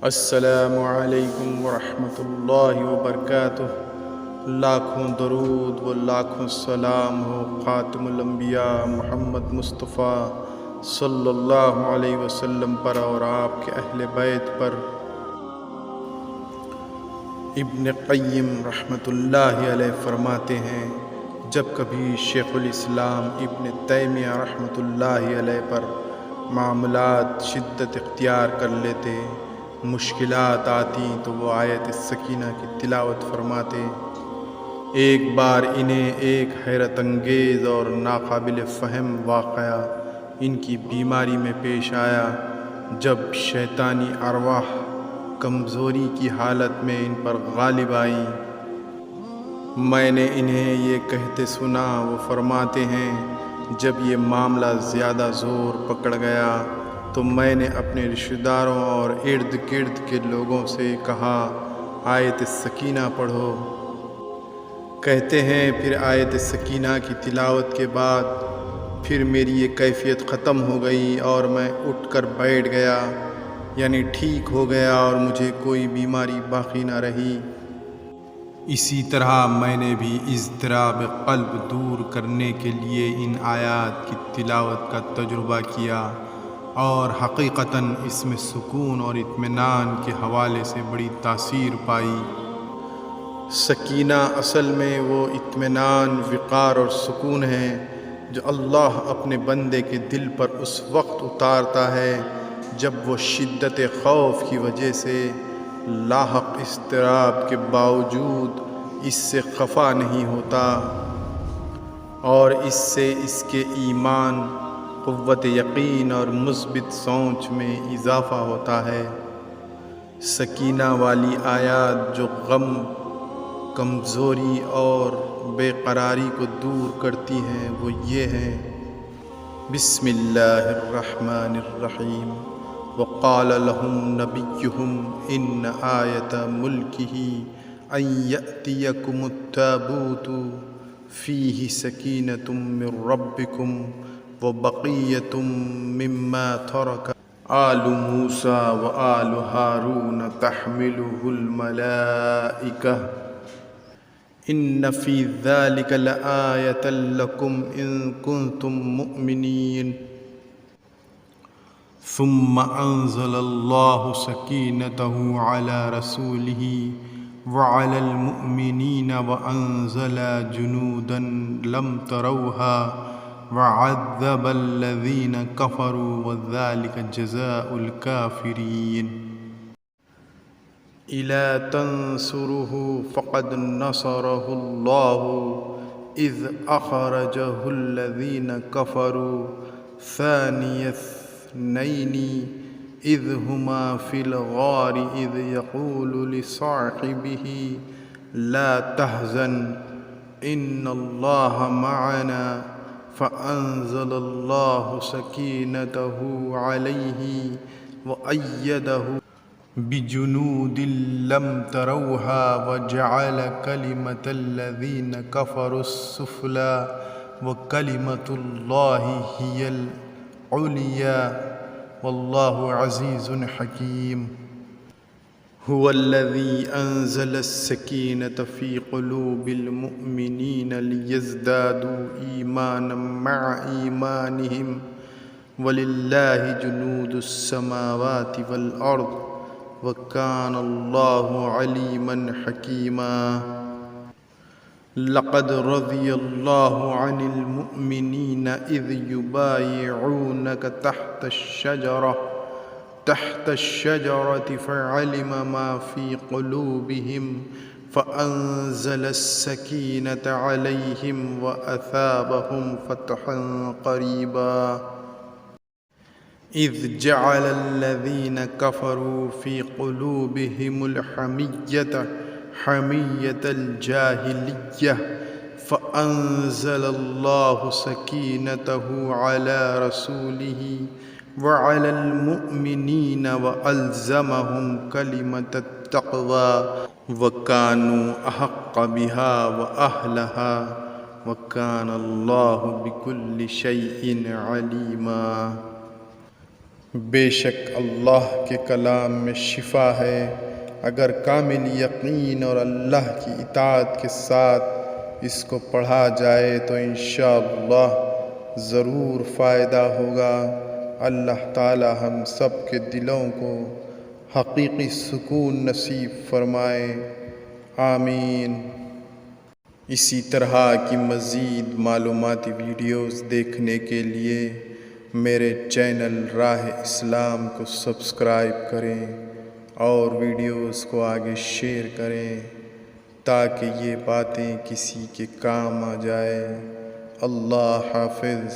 السلام علیکم ورحمۃ اللہ وبرکاتہ۔ لاکھوں درود و لاکھوں سلام ہو خاتم الانبیاء محمد مصطفیٰ صلی اللہ علیہ وسلم پر اور آپ کے اہل بیت پر۔ ابن قیم رحمۃ اللہ علیہ فرماتے ہیں، جب کبھی شیخ الاسلام ابن تیمیہ رحمۃ اللہ علیہ پر معاملات شدت اختیار کر لیتے، مشکلات آتی تو وہ آیت سکینہ کی تلاوت فرماتے۔ ایک بار انہیں ایک حیرت انگیز اور ناقابل فہم واقعہ ان کی بیماری میں پیش آیا، جب شیطانی ارواح کمزوری کی حالت میں ان پر غالب آئیں۔ میں نے انہیں یہ کہتے سنا، وہ فرماتے ہیں، جب یہ معاملہ زیادہ زور پکڑ گیا تو میں نے اپنے رشتہ داروں اور ارد گرد کے لوگوں سے کہا، آیت سکینہ پڑھو۔ کہتے ہیں پھر آیت سکینہ کی تلاوت کے بعد پھر میری یہ کیفیت ختم ہو گئی اور میں اٹھ کر بیٹھ گیا، یعنی ٹھیک ہو گیا اور مجھے کوئی بیماری باقی نہ رہی۔ اسی طرح میں نے بھی اضطراب قلب دور کرنے کے لیے ان آیات کی تلاوت کا تجربہ کیا، اور حقیقتاً اس میں سکون اور اطمینان کے حوالے سے بڑی تاثیر پائی۔ سکینہ اصل میں وہ اطمینان، وقار اور سکون ہے جو اللہ اپنے بندے کے دل پر اس وقت اتارتا ہے جب وہ شدت خوف کی وجہ سے لاحق اضطراب کے باوجود اس سے خفا نہیں ہوتا، اور اس سے اس کے ایمان، قوت یقین اور مثبت سوچ میں اضافہ ہوتا ہے۔ سکینہ والی آیات جو غم، کمزوری اور بے قراری کو دور کرتی ہیں وہ یہ ہیں: بسم اللہ الرحمن الرحیم، وقال لهم نبيهم إن آية ملكه أن يأتيكم التابوت فيه سكينة من ربكم وبقية مما ترك آل موسى وآل هارون تحمله الملائكة إن في ذلك لآية لكم إن كنتم مؤمنين۔ ثم أنزل الله سكينته على رسوله وعلى المؤمنين وأنزل جنودا لم تروها وعذب الذين كفروا وذلك جزاء الكافرين۔ إلا تنصروه فقد نصره الله إذ أخرجه الذين كفروا ثاني اثنين إذ هما في الغار إذ يقول لصاحبه لا تحزن إن الله معنا فأنزل الله سكينته عليه وأيده بجنود لم تروها وجعل كلمة الذين كفروا السفلى وكلمة الله هي العليا والله عزيز حكيم۔ هو الذي أنزل السكينة في قلوب المؤمنين ليزدادوا إيمانا مع إيمانهم ولله جنود السماوات والأرض وكان الله عليما حكيما۔ لقد رضي الله عن المؤمنين إذ يبايعونك تحت الشجرة فعلم ما في قلوبهم فأنزل السكينة عليهم وأثابهم فتحا قريبا۔ إذ جعل الذين كفروا في قلوبهم الحمية حمية الجاهلية فأنزل الله سكينته على رسوله وعلى المؤمنين وألزمهم كلمة التقوى وكانوا أحق بها وأهلها وكان الله بكل شيء عليما۔ بے شک اللہ کے کلام میں شفا ہے، اگر کامل یقین اور اللہ کی اطاعت کے ساتھ اس کو پڑھا جائے تو انشاءاللہ ضرور فائدہ ہوگا۔ اللہ تعالی ہم سب کے دلوں کو حقیقی سکون نصیب فرمائے، آمین۔ اسی طرح کی مزید معلوماتی ویڈیوز دیکھنے کے لیے میرے چینل راہ اسلام کو سبسکرائب کریں اور ویڈیوز کو آگے شیئر کریں تاکہ یہ باتیں کسی کے کام آ جائے۔ اللہ حافظ۔